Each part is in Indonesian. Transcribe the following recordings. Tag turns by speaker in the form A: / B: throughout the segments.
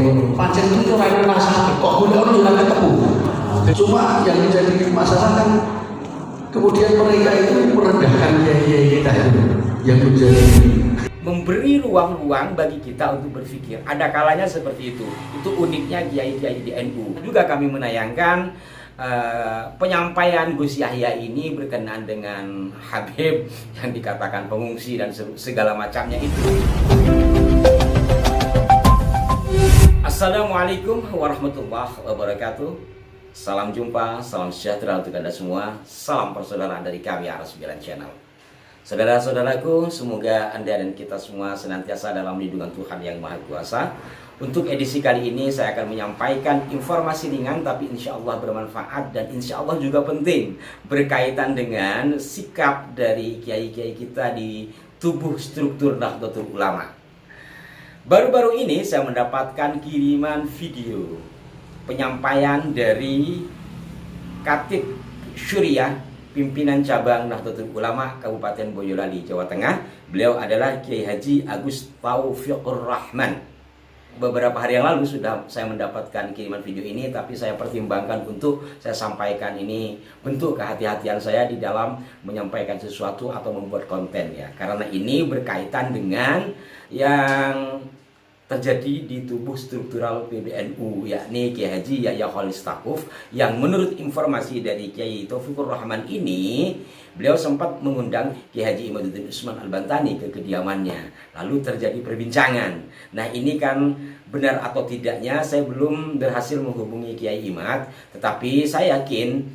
A: ngono. Pancen itu ora ana rasane, kok golek ono ora ketemu. Cuma yang menjadi masalah kan kemudian mereka itu merendahkan kiai kita itu yang menjadi
B: memberi ruang-ruang bagi kita untuk berpikir. Ada kalanya seperti itu. Itu uniknya kiai-kiai di NU. Juga kami menayangkan penyampaian Gus Yahya ini berkenaan dengan Habib yang dikatakan pengungsi dan segala macamnya itu. Assalamualaikum warahmatullahi wabarakatuh. Salam jumpa, salam sejahtera untuk Anda semua. Salam persaudaraan dari kami Ar9 Channel. Saudara-saudaraku, semoga Anda dan kita semua senantiasa dalam lindungan Tuhan Yang Maha Kuasa. Untuk edisi kali ini saya akan menyampaikan informasi ringan tapi insya Allah bermanfaat dan insya Allah juga penting, berkaitan dengan sikap dari kiai-kiai kita di tubuh struktur Nahdlatul Ulama. Baru-baru ini saya mendapatkan kiriman video penyampaian dari Khatib Syuriah, pimpinan cabang Nahdlatul Ulama Kabupaten Boyolali, Jawa Tengah. Beliau adalah Kiai Haji Agus Taufiqur Rahman. Beberapa hari yang lalu sudah saya mendapatkan kiriman video ini, tapi saya pertimbangkan untuk saya sampaikan ini bentuk kehati-hatian saya di dalam menyampaikan sesuatu atau membuat konten ya. Karena ini berkaitan dengan yang terjadi di tubuh struktural PBNU, yakni Kiai Haji Yahya Khalil Stakuf, yang menurut informasi dari Kiai Taufiqur Rahman ini, beliau sempat mengundang Kiai Haji Imaduddin Usman Al-Bantani ke kediamannya. Lalu terjadi perbincangan. Nah, ini kan benar atau tidaknya saya belum berhasil menghubungi Kiai Imad, tetapi saya yakin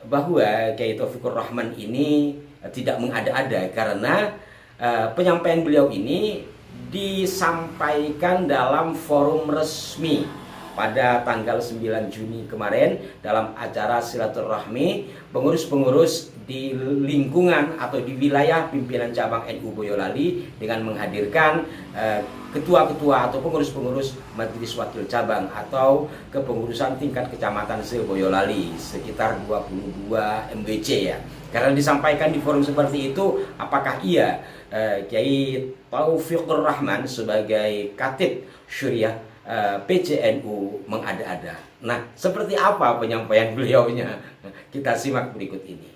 B: bahwa Kiai Taufiqur Rahman ini tidak mengada-ada karena penyampaian beliau ini disampaikan dalam forum resmi pada tanggal 9 Juni kemarin dalam acara silaturahmi pengurus-pengurus di lingkungan atau di wilayah pimpinan cabang NU Boyolali dengan menghadirkan ketua-ketua atau pengurus-pengurus majelis wakil cabang atau kepengurusan tingkat kecamatan se-Boyolali sekitar 22 MWC ya. Karena disampaikan di forum seperti itu, apakah iya Kiai Taufiqur Rahman sebagai Khatib Syuriah PCNU mengada-ada? Nah, seperti apa penyampaian beliaunya? Kita simak berikut ini.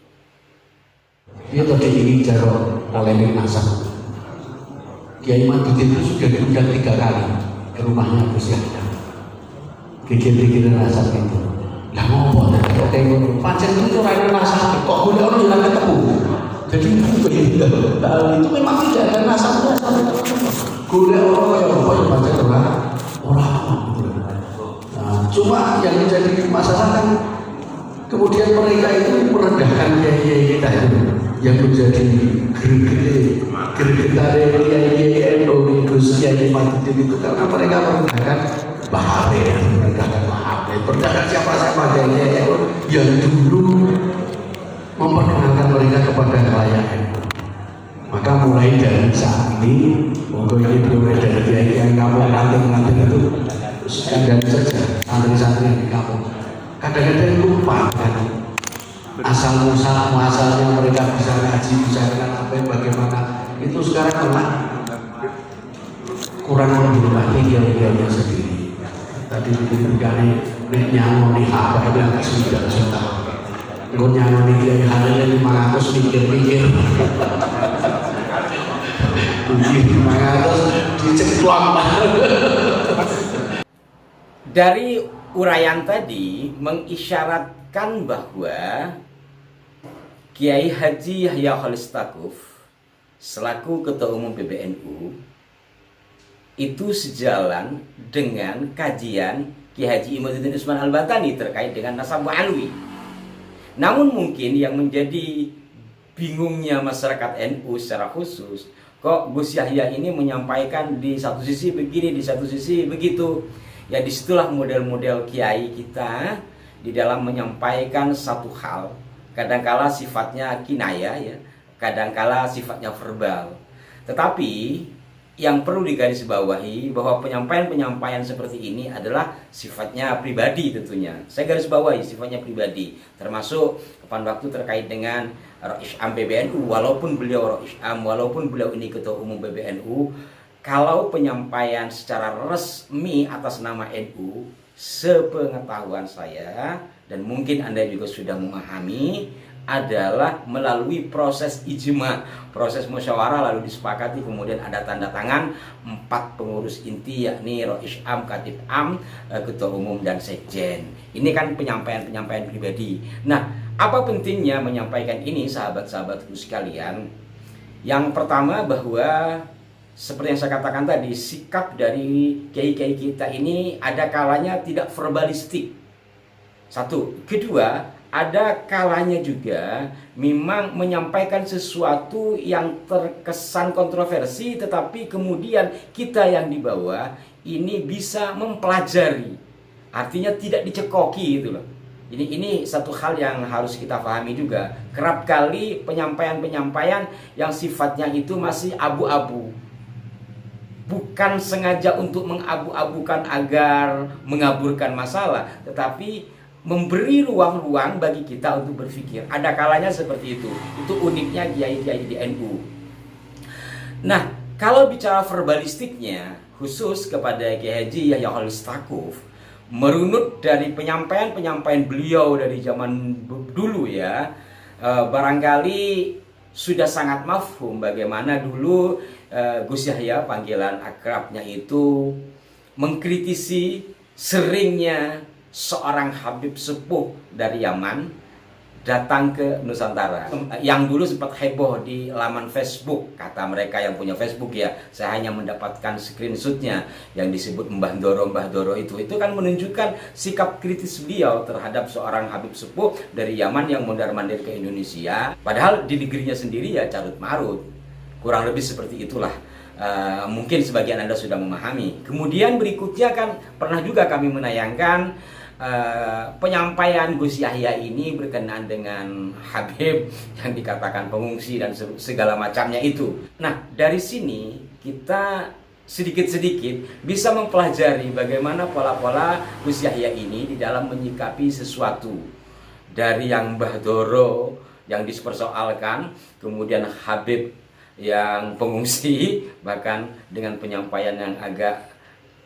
A: Dia tadi ingin jaro oleh Nasab. Kiai Imaduddin itu sudah diundang 3 kali ke rumahnya Gus Yahya. Gigil-gigil Nasab itu. Lah ngopo kok kayak ngono? Pancen itu ora ana Nasab, kok golek ono ora ketemu. Jadi itu memang tidak ada nasabnya sampai golek ono ya apa ya pancen orang. Nah, cuma yang menjadi masalah kan kemudian mereka itu merendahkan kiai kita itu yang menjadi gregetare kiai NU Gus Kiai Imaduddin itu karena mereka merendahkan Bahabe, merendahkan Bahabe, merendahkan siapa-siapa kiai yang dulu memperkenalkan mereka kepada rakyat NU. Maka mulai dari saat ini, monggo ini dimulai dari kiai yang kampung lanting itu sekadar saja santri-santri yang di kampung. Kadang-kadang lupa kan asal muasalnya mereka bisa ngaji, bisa kenal apa yang bagaimana. Itu sekarang memang kurang menghormati kiai-kiainya sendiri. Tadi diberikan nyamoni apa yang sudah. Gue nyamoni kiai hari 500 mikir-mikir. 500 diceklok.
B: Dari uraian tadi mengisyaratkan bahwa Kiai Haji Yahya Khalil Stakuf selaku Ketua Umum PBNU itu sejalan dengan kajian Kiai Haji Imaduddin Usman Al-Bantani terkait dengan Nasab Alwi. Namun mungkin yang menjadi bingungnya masyarakat NU secara khusus, kok Gus Yahya ini menyampaikan di satu sisi begini, di satu sisi begitu. Ya disitulah model-model kiai kita di dalam menyampaikan satu hal. Kadangkala sifatnya kinaya ya, kadangkala sifatnya verbal. Tetapi yang perlu digarisbawahi bahwa penyampaian-penyampaian seperti ini adalah sifatnya pribadi tentunya. Saya garis bawahi sifatnya pribadi, termasuk kapan waktu terkait dengan Rois Am PBNU, walaupun beliau Rois Am, walaupun beliau ini Ketua Umum PBNU, kalau penyampaian secara resmi atas nama NU, sepengetahuan saya dan mungkin Anda juga sudah memahami, adalah melalui proses ijma, proses musyawarah, lalu disepakati, kemudian ada tanda tangan 4 pengurus inti, yakni Rois Am, Katib Am, Ketua Umum, dan Sekjen. Ini kan penyampaian pribadi. Nah, apa pentingnya menyampaikan ini, sahabat-sahabatku sekalian? Yang pertama, bahwa seperti yang saya katakan tadi, sikap dari kiai-kiai kita ini ada kalanya tidak verbalistik. Satu. Kedua, ada kalanya juga memang menyampaikan sesuatu yang terkesan kontroversi, tetapi kemudian kita yang di bawah ini bisa mempelajari. Artinya tidak dicekoki gitu loh. Ini satu hal yang harus kita pahami juga. Kerap kali penyampaian-penyampaian yang sifatnya itu masih abu-abu. Bukan sengaja untuk mengabu-abukan agar mengaburkan masalah, tetapi memberi ruang-ruang bagi kita untuk berpikir. Ada kalanya seperti itu. Itu uniknya kiai-kiai di NU. Nah, kalau bicara verbalistiknya, khusus kepada Kiai Haji Yahya Khalil Stakuf, merunut dari penyampaian-penyampaian beliau dari zaman dulu ya, barangkali sudah sangat mafhum bagaimana dulu Gus Yahya, panggilan akrabnya itu, mengkritisi seringnya seorang Habib sepuh dari Yaman datang ke Nusantara, yang dulu sempat heboh di laman Facebook. Kata mereka yang punya Facebook ya, saya hanya mendapatkan screenshotnya yang disebut Mbah Doro itu kan menunjukkan sikap kritis beliau terhadap seorang Habib sepuh dari Yaman yang mondar-mandir ke Indonesia, padahal di negerinya sendiri ya carut marut. Kurang lebih seperti itulah. Mungkin sebagian Anda sudah memahami. Kemudian berikutnya kan pernah juga kami menayangkan penyampaian Gus Yahya ini berkenaan dengan Habib yang dikatakan pengungsi dan segala macamnya itu. Nah, dari sini kita sedikit-sedikit bisa mempelajari bagaimana pola-pola Gus Yahya ini di dalam menyikapi sesuatu. Dari yang Mbah Doro yang dipersoalkan, kemudian Habib yang pengungsi, bahkan dengan penyampaian yang agak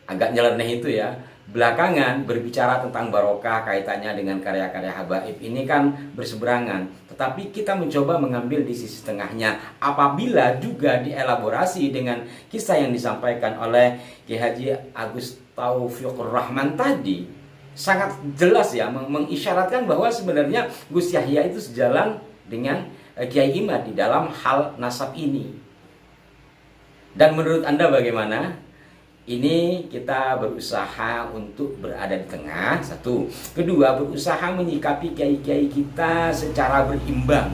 B: nyeleneh itu ya. Belakangan berbicara tentang barokah kaitannya dengan karya-karya habaib, ini kan berseberangan. Tetapi kita mencoba mengambil di sisi tengahnya, apabila juga dielaborasi dengan kisah yang disampaikan oleh Kiai Haji Agus Taufikur Rahman tadi, sangat jelas ya mengisyaratkan bahwa sebenarnya Gus Yahya itu sejalan dengan Kiai Imad di dalam hal nasab ini. Dan menurut Anda bagaimana? Ini kita berusaha untuk berada di tengah, satu. Kedua, berusaha menyikapi kiai-kiai kita secara berimbang.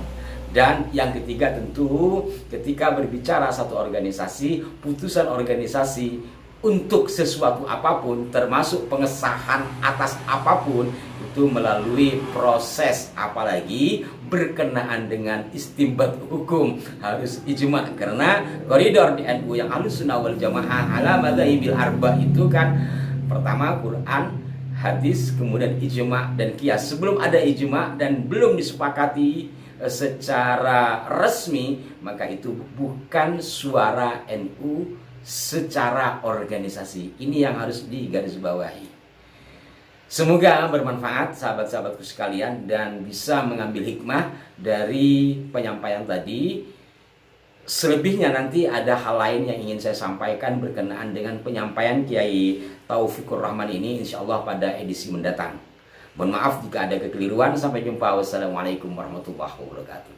B: Dan yang ketiga tentu ketika berbicara satu organisasi, putusan organisasi untuk sesuatu apapun, termasuk pengesahan atas apapun, itu melalui proses, apalagi berkenaan dengan istinbat hukum, harus ijma. Karena koridor di NU yang Ahlussunnah wal Jamaah ala madzhabil arba itu kan pertama Quran, hadis, kemudian ijma dan qiyas. Sebelum ada ijma dan belum disepakati secara resmi, maka itu bukan suara NU secara organisasi. Ini yang harus digarisbawahi. Semoga bermanfaat sahabat-sahabatku sekalian dan bisa mengambil hikmah dari penyampaian tadi. Selebihnya nanti ada hal lain yang ingin saya sampaikan berkenaan dengan penyampaian Kiai Taufikur Rahman ini, insya Allah pada edisi mendatang. Mohon maaf jika ada kekeliruan. Sampai jumpa. Wassalamualaikum warahmatullahi wabarakatuh.